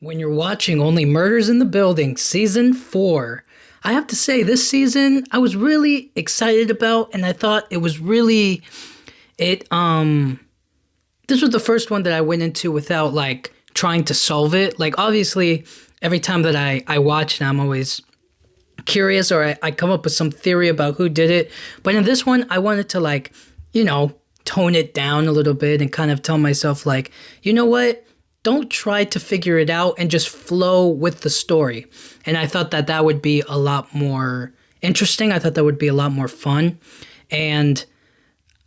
When you're watching Only Murders in the Building, season 4, I have to say this season I was really excited about and I thought it was really it this was the first one that I went into without like trying to solve it. Like obviously every time that I watch it I'm always curious or I come up with some theory about who did it. But in this one I wanted to like, you know, tone it down a little bit and kind of tell myself like, you know what? Don't try to figure it out and just flow with the story. And I thought that that would be a lot more interesting. I thought that would be a lot more fun. And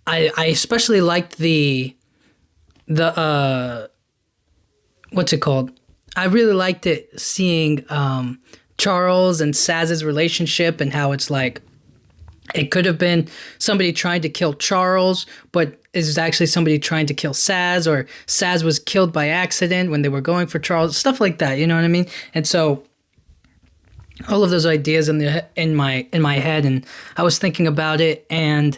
I especially liked the what's it called? I really liked it seeing Charles and Saz's relationship and how it's like it could have been somebody trying to kill Charles, but is actually somebody trying to kill Saz, or Saz was killed by accident when they were going for Charles, stuff like that. You know what I mean? And so all of those ideas in my head, and I was thinking about it, and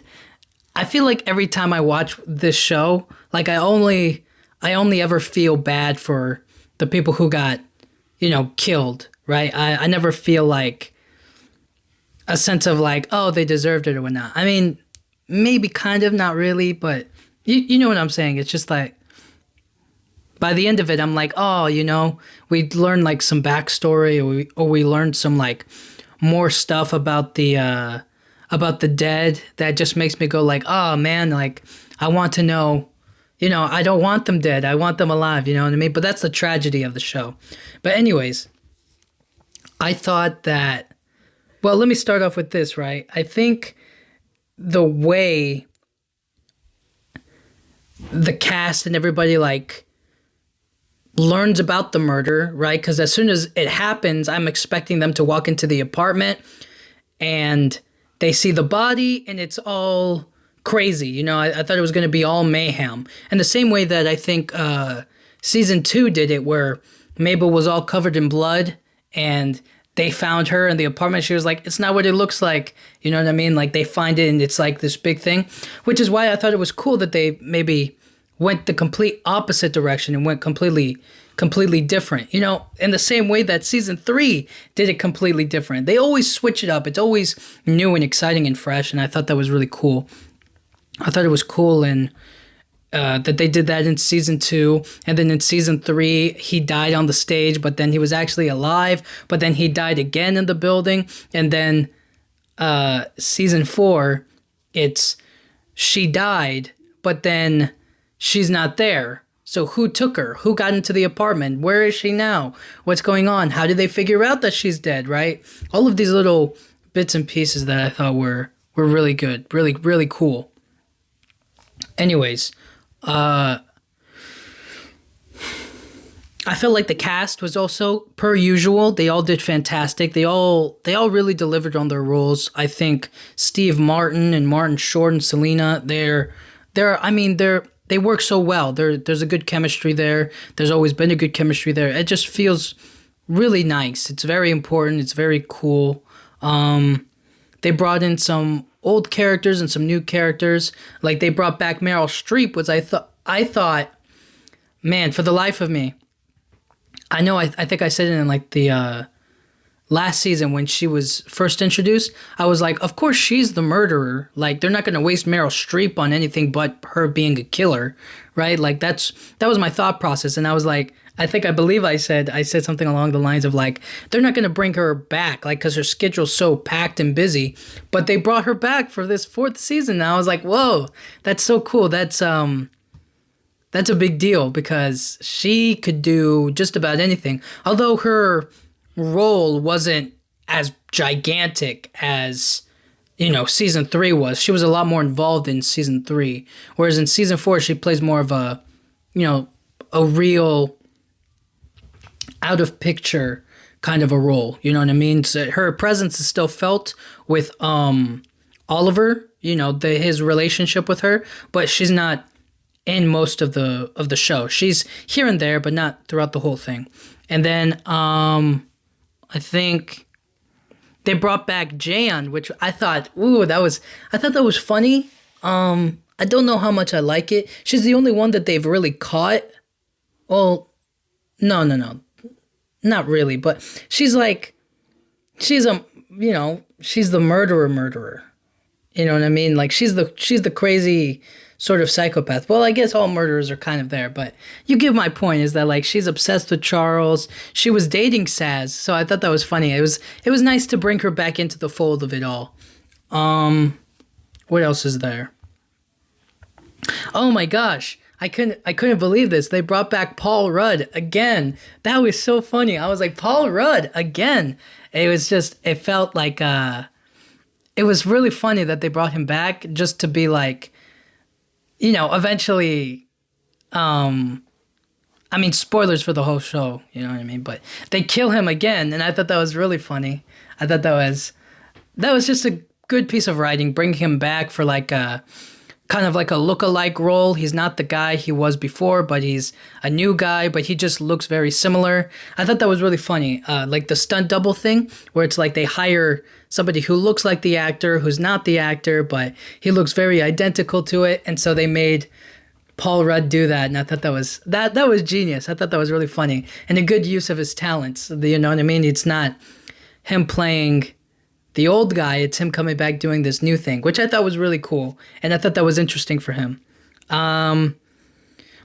I feel like every time I watch this show, like I only ever feel bad for the people who got, killed. Right? I never feel like a sense of like, oh, they deserved it or whatnot. I mean, maybe kind of, not really, but you know what I'm saying. It's just like by the end of it, I'm like, oh, we learned like some backstory, or we learned some like more stuff about the dead that just makes me go like, oh man, like I want to know. I don't want them dead. I want them alive. You know what I mean? But that's the tragedy of the show. But anyways, I thought that. Well, let me start off with this, right? I think the way the cast and everybody like learns about the murder, right? Because as soon as it happens, I'm expecting them to walk into the apartment and they see the body and it's all crazy. I thought it was going to be all mayhem. And the same way that I think season 2 did it, where Mabel was all covered in blood and they found her in the apartment. She was like, it's not what it looks like. You know what I mean? Like they find it and it's like this big thing, which is why I thought it was cool that they maybe went the complete opposite direction and went completely different. In the same way that season 3 did it completely different. They always switch it up. It's always new and exciting and fresh. And I thought that was really cool. I thought it was cool and that they did that in season 2, and then in season 3 he died on the stage, but then he was actually alive, but then he died again in the building, and then season 4 it's she died, but then she's not there. So who took her? Who got into the apartment? Where is she now? What's going on? How did they figure out that she's dead, right? All of these little bits and pieces that I thought were really good, really really cool. Anyways, I felt like the cast was also per usual. They all did fantastic. They all really delivered on their roles. I think Steve Martin and Martin Short and Selena, they work so well. There's a good chemistry there. There's always been a good chemistry there. It just feels really nice. It's very important. It's very cool. They brought in some old characters and some new characters. Like they brought back Meryl Streep, which I thought, man, for the life of me, I know I think I said it in like the last season when she was first introduced. I was like, of course she's the murderer. Like they're not going to waste Meryl Streep on anything but her being a killer, right? Like that was my thought process, and I was like, I believe I said something along the lines of like, they're not going to bring her back, like, because her schedule's so packed and busy, but they brought her back for this 4th season. And I was like, whoa, that's so cool. That's a big deal because she could do just about anything. Although her role wasn't as gigantic as, season 3 was. She was a lot more involved in season 3. Whereas in season 4, she plays more of a real out of picture kind of a role. You know what I mean? So her presence is still felt with Oliver, his relationship with her, but she's not in most of the show. She's here and there, but not throughout the whole thing. And then I think they brought back Jan, which I thought, I thought that was funny. I don't know how much I like it. She's the only one that they've really caught. Well, no. not really, but she's like, she's a, she's the murderer. You know what I mean? Like she's the crazy sort of psychopath. Well, I guess all murderers are kind of there, but you get my point. Is that like she's obsessed with Charles? She was dating Saz, so I thought that was funny. It was nice to bring her back into the fold of it all. What else is there? Oh my gosh. I couldn't believe this. They brought back Paul Rudd again. That was so funny. I was like, Paul Rudd again. It felt like it was really funny that they brought him back just to be like, eventually, spoilers for the whole show, you know what I mean? But they kill him again, and I thought that was really funny. I thought that was just a good piece of writing, bringing him back for like a kind of like a look-alike role. He's not the guy he was before, but he's a new guy, but he just looks very similar. I thought that was really funny. Like the stunt double thing, where it's like they hire somebody who looks like the actor, who's not the actor, but he looks very identical to it. And so they made Paul Rudd do that. And I thought that was genius. I thought that was really funny and a good use of his talents. You know what I mean? It's not him playing the old guy, it's him coming back doing this new thing, which I thought was really cool. And I thought that was interesting for him.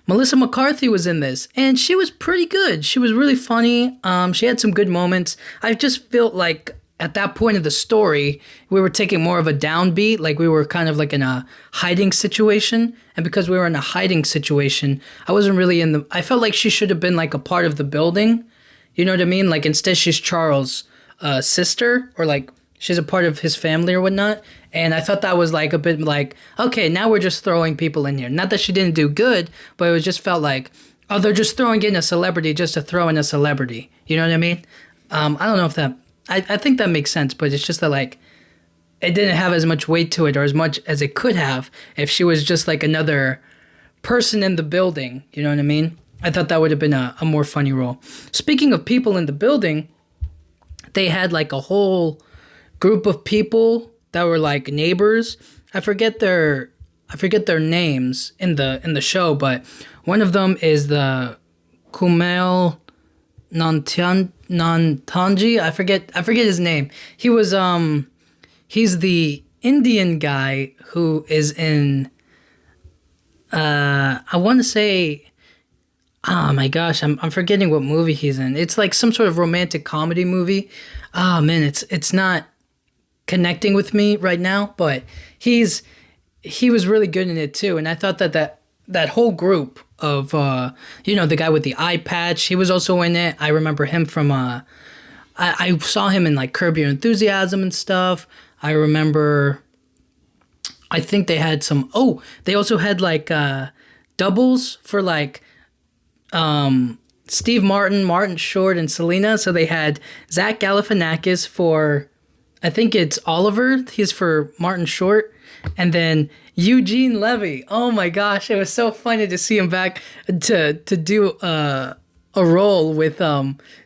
Melissa McCarthy was in this, and she was pretty good. She was really funny. She had some good moments. I just felt like at that point of the story, we were taking more of a downbeat, like we were kind of like in a hiding situation. And because we were in a hiding situation, I wasn't really I felt like she should have been like a part of the building. You know what I mean? Like instead she's Charles' sister, or like she's a part of his family or whatnot. And I thought that was like a bit like, okay, now we're just throwing people in here. Not that she didn't do good, but it just felt like, oh, they're just throwing in a celebrity just to throw in a celebrity. You know what I mean? I don't know if that, I think that makes sense, but it's just that like, it didn't have as much weight to it or as much as it could have if she was just like another person in the building. You know what I mean? I thought that would have been a more funny role. Speaking of people in the building, they had like a whole group of people that were like neighbors. I forget their names in the show, but one of them is the Kumail Nanjiani. I forget his name. He was he's the Indian guy who is in I want to say, oh my gosh, I'm forgetting what movie he's in. It's like some sort of romantic comedy movie. Oh man, it's not connecting with me right now, but he was really good in it too. And I thought that whole group of the guy with the eye patch, he was also in it. I remember him from I saw him in like Curb Your Enthusiasm and stuff. I remember, I think they had they also had like doubles for like Steve Martin Short, and Selena. So they had Zach Galifianakis for, I think it's Oliver. He's for Martin Short. And then Eugene Levy. Oh my gosh, it was so funny to see him back to do a role with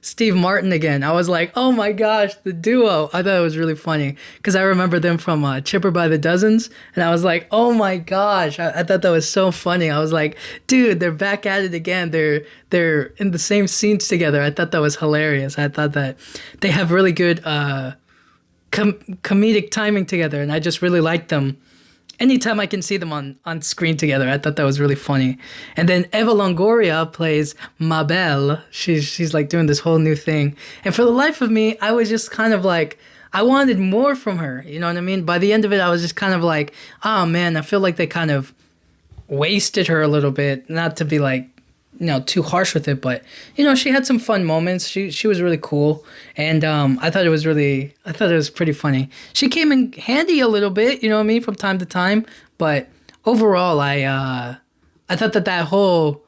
Steve Martin again. I was like, oh my gosh, the duo. I thought it was really funny because I remember them from Chipper by the Dozens. And I was like, oh my gosh, I thought that was so funny. I was like, dude, they're back at it again. They're in the same scenes together. I thought that was hilarious. I thought that they have really good comedic timing together, and I just really like them. Anytime I can see them on screen together, I thought that was really funny. And then Eva Longoria plays Mabel. She's like doing this whole new thing. And for the life of me, I was just kind of like, I wanted more from her. You know what I mean? By the end of it, I was just kind of like, oh man, I feel like they kind of wasted her a little bit. Not to be like, too harsh with it, but she had some fun moments. She was really cool, and I thought it was pretty funny. She came in handy a little bit, from time to time, but overall, I thought that whole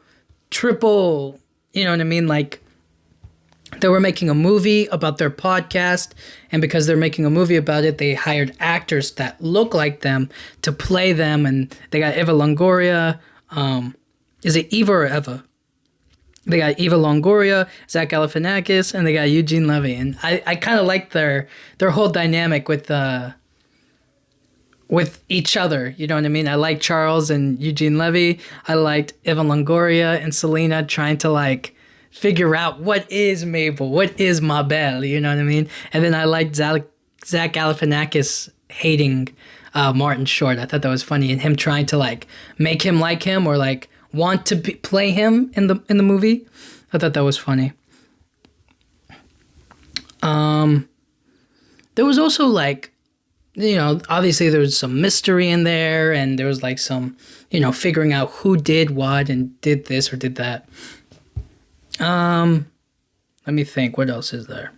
triple, like they were making a movie about their podcast, and because they're making a movie about it, they hired actors that look like them to play them, and they got Eva Longoria. Is it Eva or Eva? They got Eva Longoria, Zach Galifianakis, and they got Eugene Levy. And I kind of liked their whole dynamic with each other. You know what I mean? I liked Charles and Eugene Levy. I liked Eva Longoria and Selena trying to like figure out what is Mabel, what is Ma Belle, you know what I mean? And then I liked Zach Galifianakis hating Martin Short. I thought that was funny, and him trying to like make him like him or like want to play him in the movie. I thought that was funny. There was also like, you know, obviously there was some mystery in there, and there was like some, you know, figuring out who did what and did this or did that. Let me think, what else is there?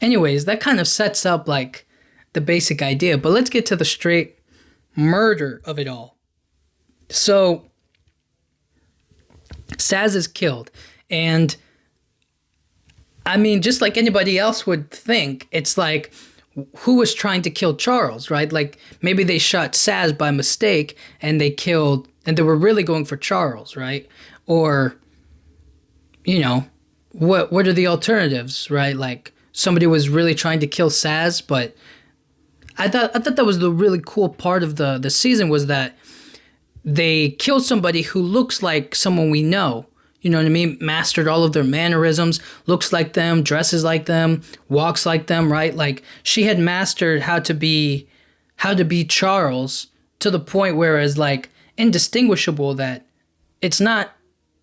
Anyways, that kind of sets up like the basic idea, but let's get to the straight murder of it all. So Saz is killed, and I mean, just like anybody else would think, it's like, who was trying to kill Charles, right? Like maybe they shot Saz by mistake and they were really going for Charles, right? Or, you know, what are the alternatives, right? Like somebody was really trying to kill Saz, but I thought that was the really cool part of the season, was that they killed somebody who looks like someone we know. You know what I mean? Mastered all of their mannerisms, looks like them, dresses like them, walks like them, right? Like she had mastered how to be Charles to the point where it's like indistinguishable, that it's not,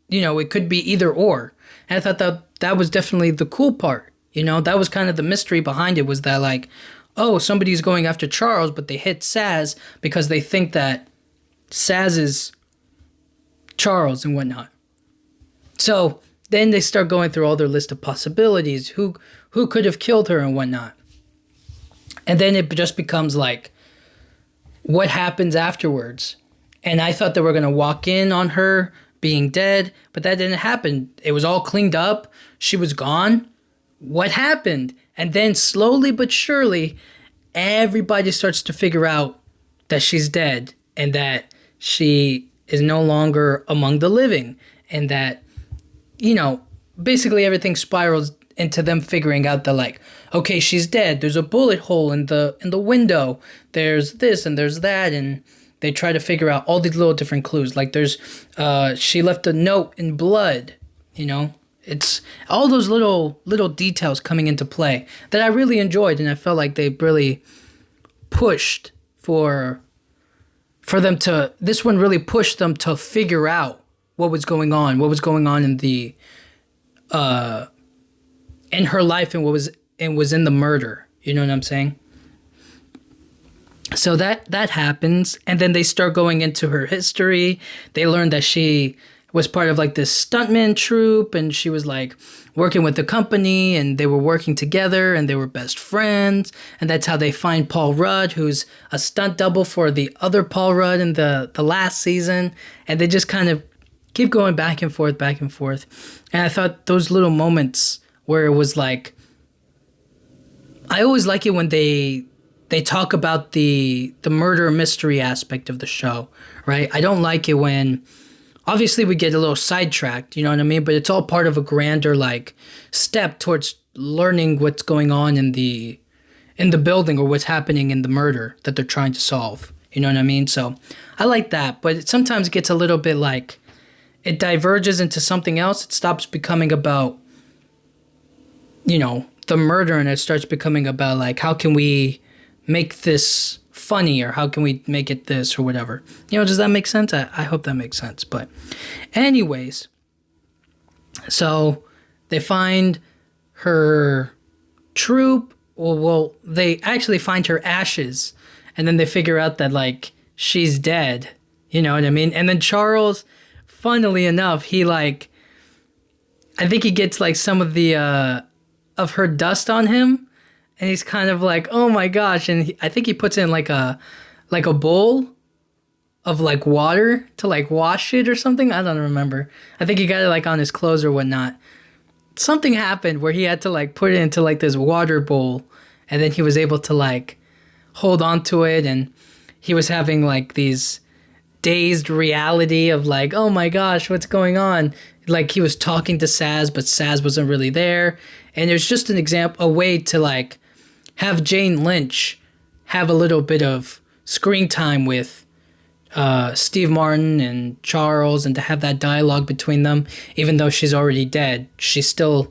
you know, it could be either or. And I thought that was definitely the cool part. You know, that was kind of the mystery behind it, was that like, oh, somebody's going after Charles, but they hit Saz because they think that Saz is Charles and whatnot. So then they start going through all their list of possibilities, who could have killed her and whatnot. And then it just becomes like, what happens afterwards? And I thought they were going to walk in on her being dead, but that didn't happen. It was all cleaned up. She was gone. What happened? And then slowly but surely, everybody starts to figure out that she's dead, and that she is no longer among the living, and that, you know, basically everything spirals into them figuring out that like, okay, she's dead. There's a bullet hole in the window. There's this and there's that, and they try to figure out all these little different clues. Like there's, she left a note in blood. You know, it's all those little details coming into play that I really enjoyed, and I felt like they really pushed for them to. This one really pushed them to figure out what was going on in the in her life, and what was in the murder. You know what I'm saying? So that happens, and then they start going into her history. They learn that she was part of like this stuntman troupe, and she was like working with the company, and they were working together, and they were best friends, and that's how they find Paul Rudd, who's a stunt double for the other Paul Rudd in the last season, and they just kind of keep going back and forth. And I thought those little moments where it was like, I always like it when they talk about the murder mystery aspect of the show, right? I don't like it when, obviously we get a little sidetracked, you know what I mean? But it's all part of a grander like step towards learning what's going on in the building, or what's happening in the murder that they're trying to solve. You know what I mean? So I like that, but it sometimes gets a little bit like, it diverges into something else. It stops becoming about, you know, the murder, and it starts becoming about like, how can we make this funny, or how can we make it this, or whatever. You know, does that make sense? I hope that makes sense. But anyways, so they find her troupe. Well, they actually find her ashes, and then they figure out that like she's dead. You know what I mean? And then Charles, funnily enough, he like, I think he gets like some of the of her dust on him, and he's kind of like, oh my gosh, and I think he puts in like a bowl of like water to like wash it or something. I don't remember. I think he got it like on his clothes or whatnot. Something happened where he had to like put it into like this water bowl, and then he was able to like hold on to it, and he was having like these dazed reality of like, oh my gosh, what's going on? Like he was talking to Saz, but Saz wasn't really there. And there's just an example, a way to like have Jane Lynch have a little bit of screen time with Steve Martin and Charles, and to have that dialogue between them, even though she's already dead, she's still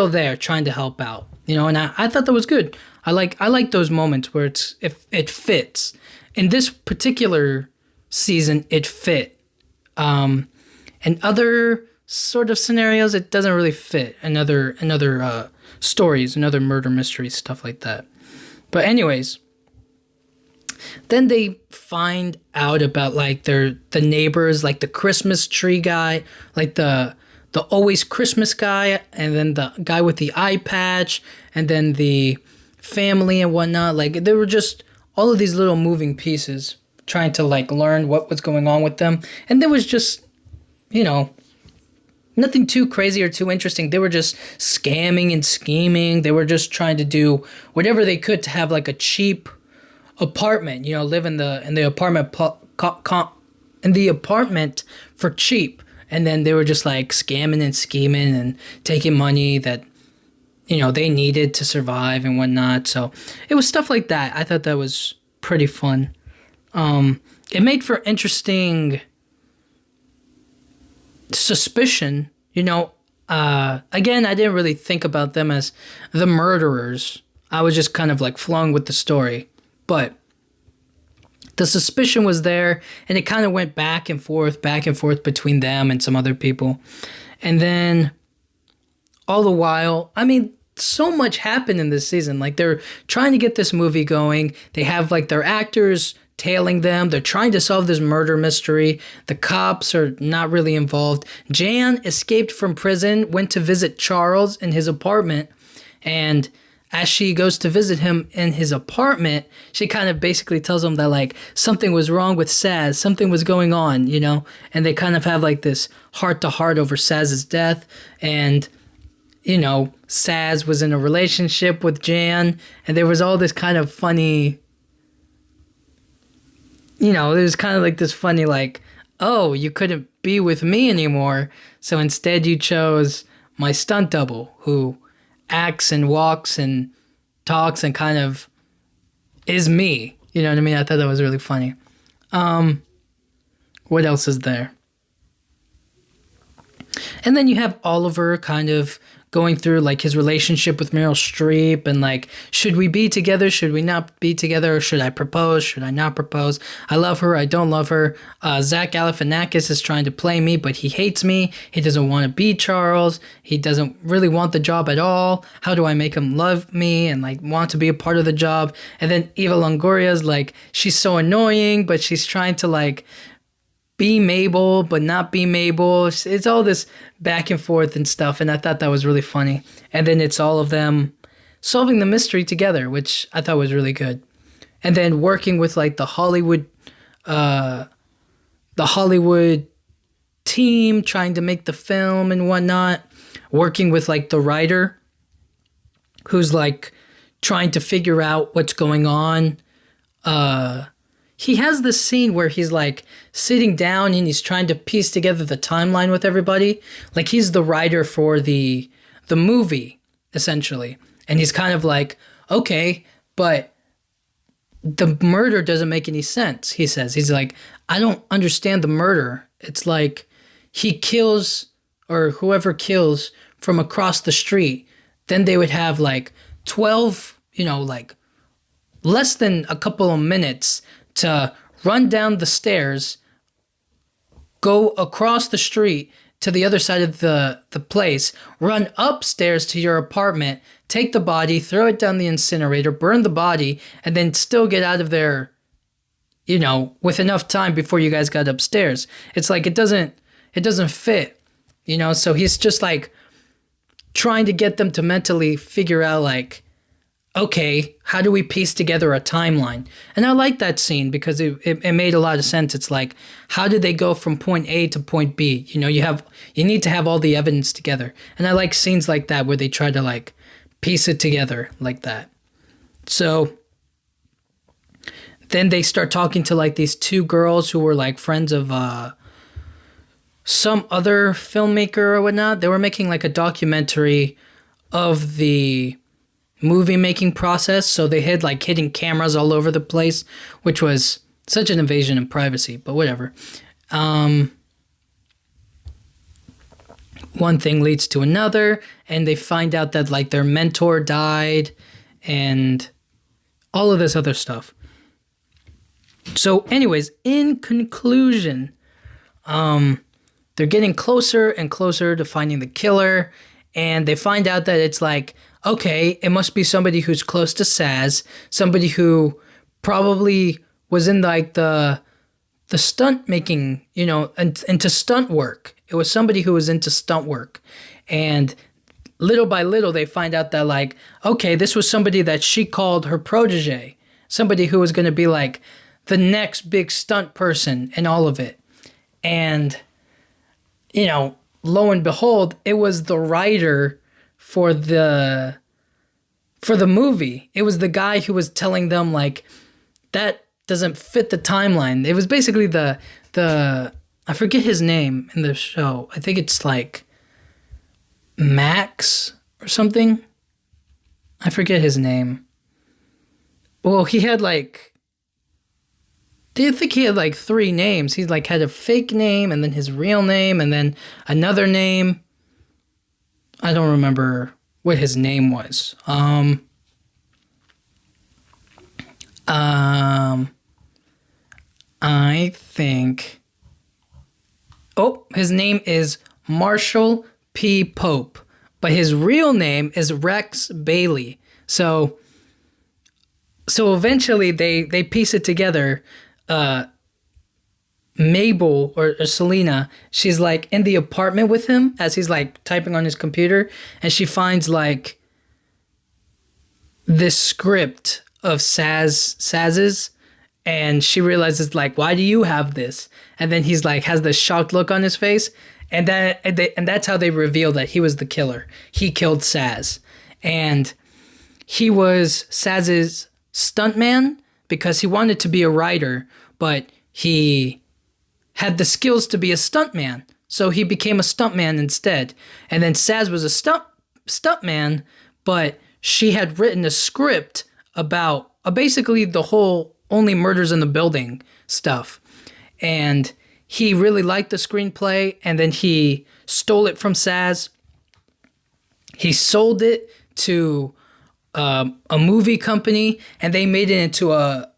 there trying to help out. And I thought that was good. I like those moments where if it fits. In this particular season, it fit. In other sort of scenarios, it doesn't really fit. In other stories, and other murder mysteries, stuff like that. But anyways, then they find out about like the neighbors, like the Christmas tree guy, like the always Christmas guy, and then the guy with the eye patch, and then the family and whatnot. Like they were just all of these little moving pieces trying to like learn what was going on with them. And there was just, nothing too crazy or too interesting. They were just scamming and scheming. They were just trying to do whatever they could to have like a cheap apartment, live in the apartment for cheap. And then they were just like scamming and scheming and taking money that they needed to survive and whatnot. So it was stuff like that. I thought that was pretty fun. It made for interesting suspicion. Again, I didn't really think about them as the murderers. I was just kind of like flowing with the story. But the suspicion was there, and it kind of went back and forth between them and some other people. And then all the while, so much happened in this season. Like they're trying to get this movie going. They have like their actors tailing them. They're trying to solve this murder mystery. The cops are not really involved. Jan escaped from prison, went to visit Charles in his apartment, and as she goes to visit him in his apartment, she kind of basically tells him that like something was wrong with Saz, something was going on, and they kind of have like this heart to heart over Saz's death. And Saz was in a relationship with Jan, and there was all this kind of funny, there was kind of like this funny like, oh, you couldn't be with me anymore, so instead you chose my stunt double who acts and walks and talks and kind of is me. You know what I mean? I thought that was really funny. What else is there? And then you have Oliver kind of going through like his relationship with Meryl Streep and like, should we be together? Should we not be together? Should I propose? Should I not propose? I love her. I don't love her. Zach Galifianakis is trying to play me, but he hates me. He doesn't want to be Charles. He doesn't really want the job at all. How do I make him love me and like want to be a part of the job? And then Eva Longoria is like, she's so annoying, but she's trying to like be Mabel, but not be Mabel. It's all this back and forth and stuff, and I thought that was really funny. And then it's all of them solving the mystery together, which I thought was really good. And then working with like the Hollywood team, trying to make the film and whatnot. Working with like the writer, who's like trying to figure out what's going on. He has this scene where he's like sitting down and he's trying to piece together the timeline with everybody. Like he's the writer for the movie, essentially. And he's kind of like, okay, but the murder doesn't make any sense, he says. He's like, I don't understand the murder. It's like he kills, or whoever kills, from across the street. Then they would have like 12, like less than a couple of minutes to run down the stairs, go across the street to the other side of the place, run upstairs to your apartment, take the body, throw it down the incinerator, burn the body, and then still get out of there, with enough time before you guys got upstairs. It's like it doesn't fit, so he's just like trying to get them to mentally figure out like, okay, how do we piece together a timeline? And I like that scene because it made a lot of sense. It's like, how did they go from point A to point B? You need to have all the evidence together. And I like scenes like that where they try to like piece it together like that. So then they start talking to like these two girls who were like friends of some other filmmaker or whatnot. They were making like a documentary of the movie making process, so they had like hidden cameras all over the place, which was Such an invasion of privacy, but whatever. Um, One thing leads to another, and they find out that like their mentor died, and all of this other stuff. So, anyways, in conclusion, they're getting closer and closer to finding the killer, and they find out that it's like, okay, it must be somebody who's close to Saz, somebody who probably was in like the stunt making, into stunt work. It was somebody who was into stunt work, and little by little they find out that like, okay, this was somebody that she called her protege, somebody who was going to be like the next big stunt person and all of it. And lo and behold, it was the writer for the movie. It was the guy who was telling them like that doesn't fit the timeline. It was basically the I forget his name in the show. I think it's like Max or something. I forget his name. Well, he had like, do you think he had like 3 names? He like had a fake name and then his real name and then another name. I don't remember what his name was. I think. Oh, his name is Marshall P. Pope, but his real name is Rex Bailey. So eventually they piece it together. Mabel or Selena, she's like in the apartment with him as he's like typing on his computer, and she finds like this script of Saz's, and she realizes like, why do you have this? And then he's like has this shocked look on his face, and that's how they reveal that he was the killer. He killed Saz, and he was Saz's stuntman because he wanted to be a writer, but he had the skills to be a stuntman, so he became a stuntman instead. And then Saz was a stuntman, but she had written a script about basically the whole only murders in the building stuff. And he really liked the screenplay, and then he stole it from Saz. He sold it to a movie company, and they made it into a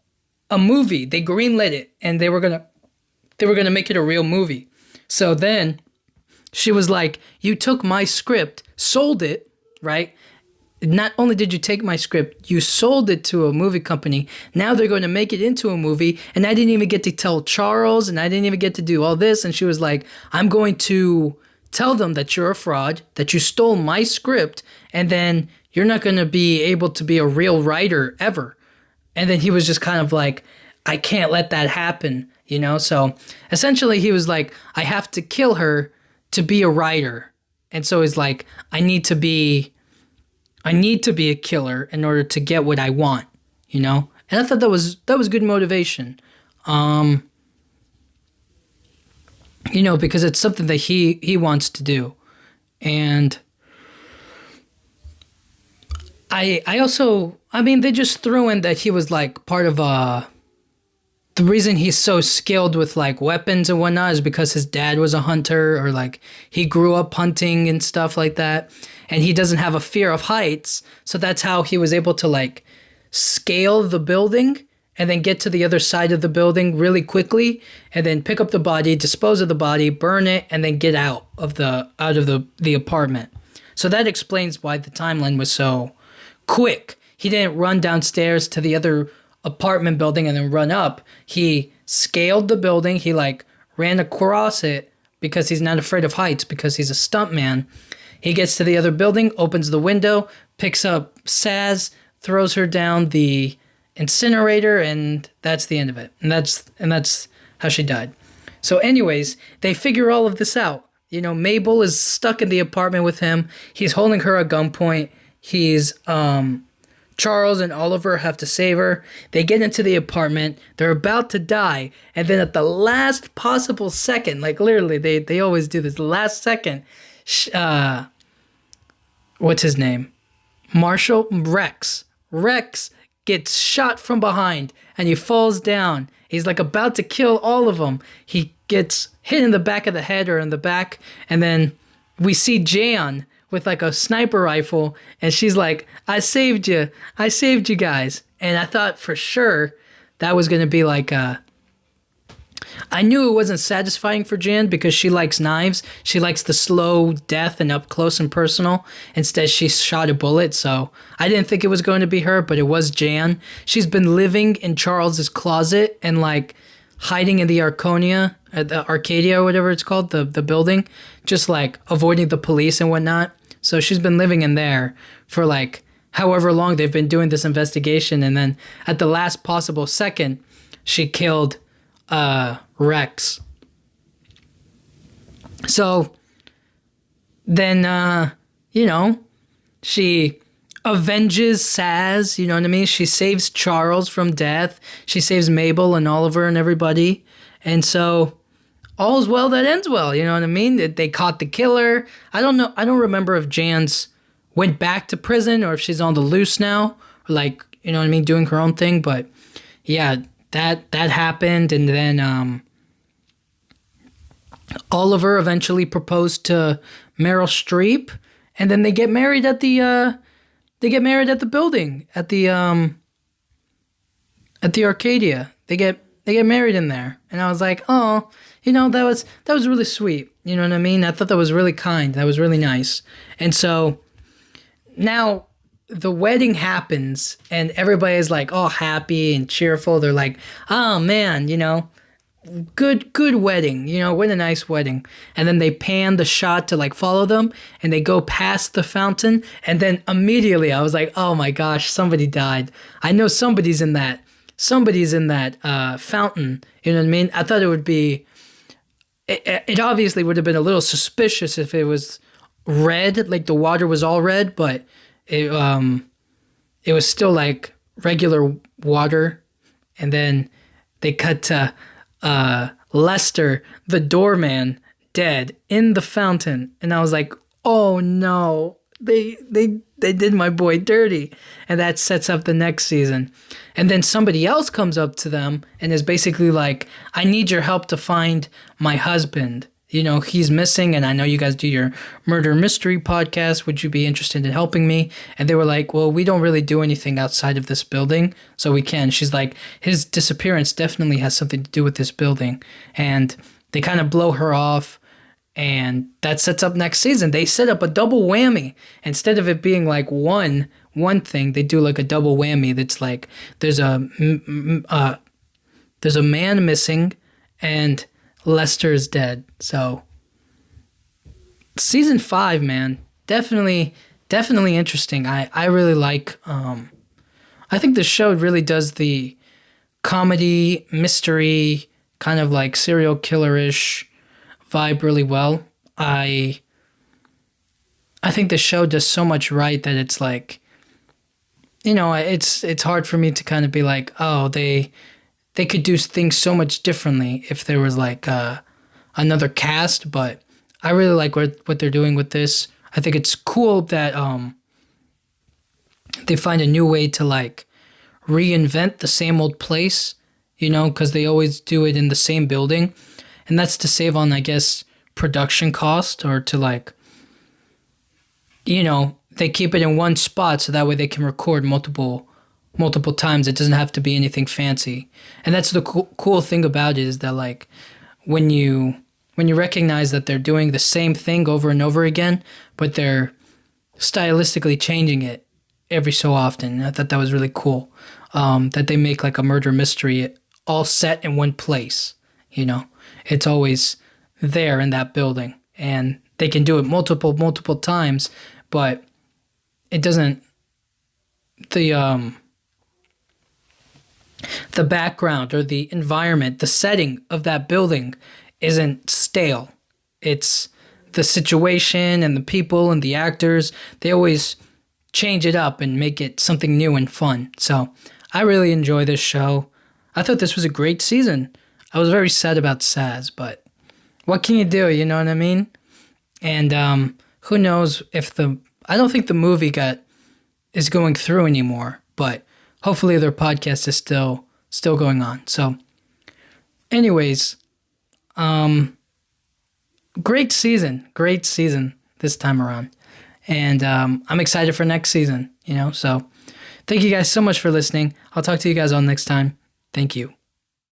movie. They greenlit it, and they were gonna make it a real movie. So then she was like, "You took my script, sold it, right? Not only did you take my script, you sold it to a movie company. Now they're going to make it into a movie, and I didn't even get to tell Charles, and I didn't even get to do all this." And she was like, "I'm going to tell them that you're a fraud, that you stole my script, and then you're not going to be able to be a real writer ever." And then he was just kind of like, "I can't let that happen." So essentially he was like, I have to kill her to be a writer. And so he's like, I need to be a killer in order to get what I want, And I thought that was good motivation. Because it's something that he wants to do. And I also, they just threw in that he was like part of the reason he's so skilled with like weapons and whatnot is because his dad was a hunter, or like he grew up hunting and stuff like that. And he doesn't have a fear of heights. So that's how he was able to like scale the building and then get to the other side of the building really quickly, and then pick up the body, dispose of the body, burn it, and then get out of the apartment. So that explains why the timeline was so quick. He didn't run downstairs to the other apartment building and then run up. He scaled the building. He like ran across it because he's not afraid of heights, because he's a stuntman. He gets to the other building, opens the window, picks up Saz, throws her down the incinerator, and that's the end of it. And that's how she died. So anyways, they figure all of this out. Mabel is stuck in the apartment with him. He's holding her at gunpoint. He's Charles and Oliver have to save her. They get into the apartment. They're about to die. And then at the last possible second, like literally, they always do this, the last second, what's his name? Rex gets shot from behind and he falls down. He's like about to kill all of them. He gets hit in the back of the head or in the back, and then we see Jan with like a sniper rifle, and she's like, I saved you guys. And I thought for sure that was going to be like I knew it wasn't satisfying for Jan because she likes knives. She likes the slow death and up close and personal. Instead, she shot a bullet, so I didn't think it was going to be her, but it was Jan. She's been living in Charles's closet and like hiding in the Arcadia or whatever it's called, the building, just like avoiding the police and whatnot. So she's been living in there for like however long they've been doing this investigation, and then at the last possible second, she killed Rex. So then, she avenges Saz, you know what I mean? She saves Charles from death. She saves Mabel and Oliver and everybody. And so all's well that ends well, you know what I mean? They caught the killer. I don't know. I don't remember if Jan's went back to prison or if she's on the loose now, or like, you know what I mean, doing her own thing. But yeah, that happened. And then Oliver eventually proposed to Meryl Streep, and then they get married at the building at the Arcadia. They get married in there, and I was like, oh, that was really sweet. You know what I mean? I thought that was really kind. That was really nice. And so now the wedding happens, and everybody is like all happy and cheerful. They're like, oh man, good wedding, what a nice wedding. And then they pan the shot to like follow them, and they go past the fountain, and then immediately I was like, oh my gosh, somebody died. I know somebody's in that fountain. You know what I mean? I thought it would be, it obviously would have been a little suspicious if it was red, like the water was all red, but it was still like regular water. And then they cut to Lester, the doorman, dead in the fountain, and I was like, "Oh no, they did my boy dirty," and that sets up the next season. And then somebody else comes up to them and is basically like, "I need your help to find my husband. He's missing, and I know you guys do your murder mystery podcast. Would you be interested in helping me?" And they were like, well, we don't really do anything outside of this building, so we can. She's like, his disappearance definitely has something to do with this building. And they kind of blow her off, and that sets up next season. They set up a double whammy. Instead of it being like one thing, they do like a double whammy that's like, there's a man missing, and Lester is dead. So season 5, man, definitely interesting. I really like, I think the show really does the comedy, mystery, kind of like serial killer-ish vibe really well. I think the show does so much right that it's like, it's hard for me to kind of be like, oh, they could do things so much differently if there was like another cast, but I really like what they're doing with this. I think it's cool that they find a new way to like reinvent the same old place, because they always do it in the same building, and that's to save on, I guess, production cost, or to like, they keep it in one spot so that way they can record multiple times. It doesn't have to be anything fancy. And that's the cool thing about it, is that like when you recognize that they're doing the same thing over and over again, but they're stylistically changing it every so often. I thought that was really cool. That they make like a murder mystery all set in one place. It's always there in that building, and they can do it multiple times, but it doesn't, the background or the environment, the setting of that building isn't stale. It's the situation and the people and the actors. They always change it up and make it something new and fun. So I really enjoy this show. I thought this was a great season. I was very sad about Saz, but what can you do? You know what I mean? And who knows if I don't think the movie is going through anymore, but hopefully their podcast is still going on. So, anyways, great season this time around, and I'm excited for next season. So thank you guys so much for listening. I'll talk to you guys all next time. Thank you.